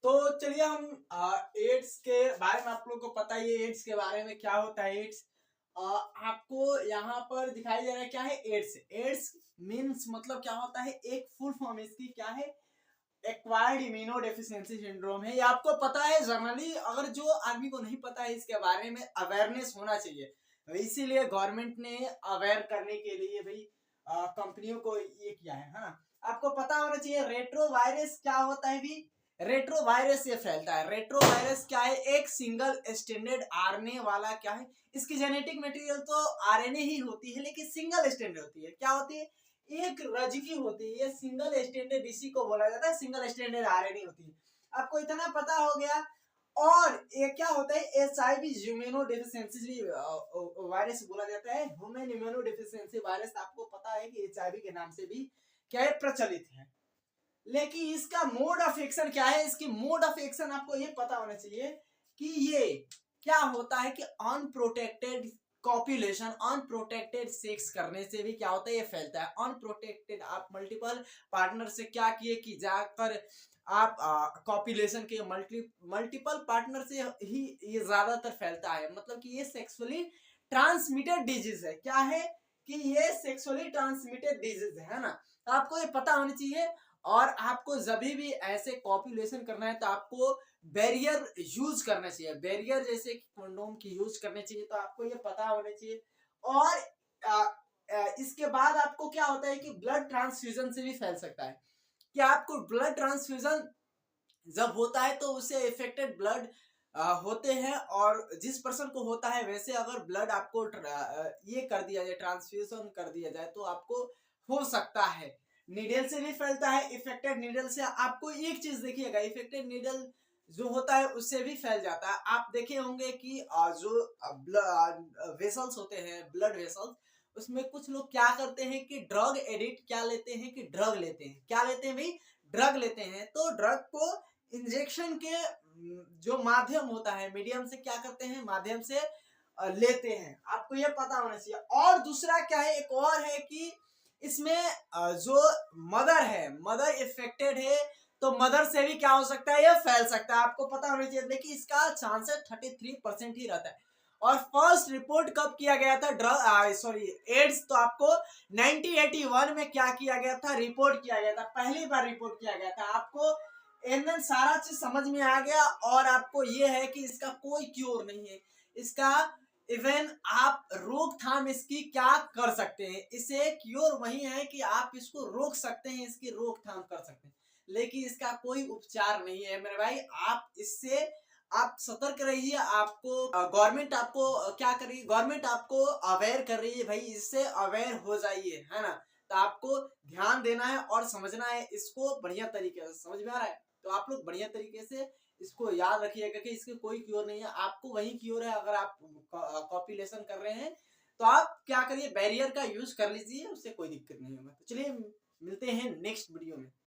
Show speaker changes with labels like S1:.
S1: तो चलिए हम एड्स के बारे में, आप लोगों को पता ही है एड्स के बारे में क्या होता है। एड्स आपको यहाँ पर दिखाई दे रहा है क्या है एड्स। एड्स मीन्स मतलब क्या होता है, एक फुल फॉर्म इसकी क्या है, एक्वायर्ड इम्यूनो डेफिशिएंसी सिंड्रोम है। ये आपको पता है जनरली, अगर जो आदमी को नहीं पता है इसके बारे में अवेयरनेस होना चाहिए। तो इसीलिए गवर्नमेंट ने अवेयर करने के लिए भाई कंपनियों को ये किया है। हाँ, आपको पता होना चाहिए रेट्रो वायरस क्या होता है भी। रेट्रो वायरस ये फैलता है। रेट्रो वायरस क्या है, एक सिंगल स्टैंडर्ड आरएनए वाला क्या है, इसकी जेनेटिक मटेरियल तो आरएनए ही होती है, लेकिन सिंगल स्टैंडर्ड होती है। क्या होती है, एक रजकी होती है। ये सिंगल स्टैंडर्ड इसी को बोला जाता है, सिंगल स्टैंडर्ड आरएनए होती है। आपको इतना पता हो गया। और ये क्या होता है, एचआईवी इम्यूनो डेफिशिएंसी वायरस बोला जाता है। ह्यूमन इम्यूनो डेफिशिएंसी वायरस आपको पता है कि एचआईवी के नाम से भी क्या है, प्रचलित है। लेकिन इसका मोड ऑफ एक्शन क्या है, इसकी मोड ऑफ एक्शन आपको ये पता होना चाहिए कि ये क्या होता है कि अनप्रोटेक्टेड कॉपुलेशन, अनप्रोटेक्टेड सेक्स करने से भी क्या होता है, ये फैलता है। अनप्रोटेक्टेड आप मल्टीपल पार्टनर से क्या किए कि जाकर आप कॉपुलेशन के मल्टीपल पार्टनर से ही ये ज्यादातर फैलता है। मतलब कि ये सेक्सुअली ट्रांसमिटेड डिजीज है। क्या है कि ये सेक्सुअली ट्रांसमिटेड डिजीज है ना, तो आपको ये पता होना चाहिए। और आपको जब भी ऐसे कॉपुलेशन करना है तो आपको बैरियर यूज करना चाहिए। बैरियर जैसे कंडोम की यूज करने चाहिए, तो आपको ये पता होना चाहिए। और इसके बाद आपको क्या होता है कि ब्लड ट्रांसफ्यूजन से भी फैल सकता है। कि आपको ब्लड ट्रांसफ्यूजन जब होता है तो उससे इफेक्टेड ब्लड होते हैं, और जिस पर्सन को होता है वैसे अगर ब्लड आपको ये कर दिया जाए, ट्रांसफ्यूजन कर दिया जाए, तो आपको हो सकता है। नीडल से भी फैलता है। इफेक्टेड नीडल से आपको एक चीज देखिएगा, इफेक्टेड नीडल जो होता है उससे भी फैल जाता है। आप देखे होंगे कि जो वेसल्स होते हैं, ब्लड वेसल्स, उसमें कुछ लोग क्या करते हैं कि ड्रग एडिक्ट क्या लेते हैं कि ड्रग लेते हैं। क्या लेते हैं भाई, ड्रग लेते हैं। तो ड्रग को इंजेक्शन के जो माध्यम होता है, मीडियम से क्या करते हैं, माध्यम से लेते हैं। आपको ये पता होना चाहिए। और दूसरा क्या है, एक और है कि इसमें जो मदर है, मदर इफेक्टेड है, तो मदर से भी क्या हो सकता है, ये फैल सकता है। आपको पता होना चाहिए। देखिए इसका चांसेस 33% ही रहता है। और फर्स्ट रिपोर्ट कब किया गया था एड्स, तो आपको 1981 में क्या किया गया था, रिपोर्ट किया गया था। पहली बार रिपोर्ट किया गया था। आपको एंड सारा चीज समझ में आ गया। और आपको ये है कि इसका कोई क्योर नहीं है। इसका इवन आप रोकथाम इसकी क्या कर सकते हैं, इसे क्योर वही है कि आप इसको रोक सकते हैं, इसकी रोकथाम कर सकते हैं, लेकिन इसका कोई उपचार नहीं है मेरे भाई। आप इससे आप सतर्क रहिए। आपको गवर्नमेंट आपको क्या कर रही है, गवर्नमेंट आपको अवेयर कर रही है भाई, इससे अवेयर हो जाइए, है ना। तो आपको ध्यान देना है और समझना है इसको बढ़िया तरीके से। समझ में आ रहा है, तो आप लोग बढ़िया तरीके से इसको याद रखिएगा कि इसके कोई क्योर नहीं है। आपको वही क्योर है, अगर आप कॉपुलेशन कर रहे हैं तो आप क्या करिए, बैरियर का यूज कर लीजिए, उससे कोई दिक्कत नहीं होगा। तो चलिए मिलते हैं नेक्स्ट वीडियो में।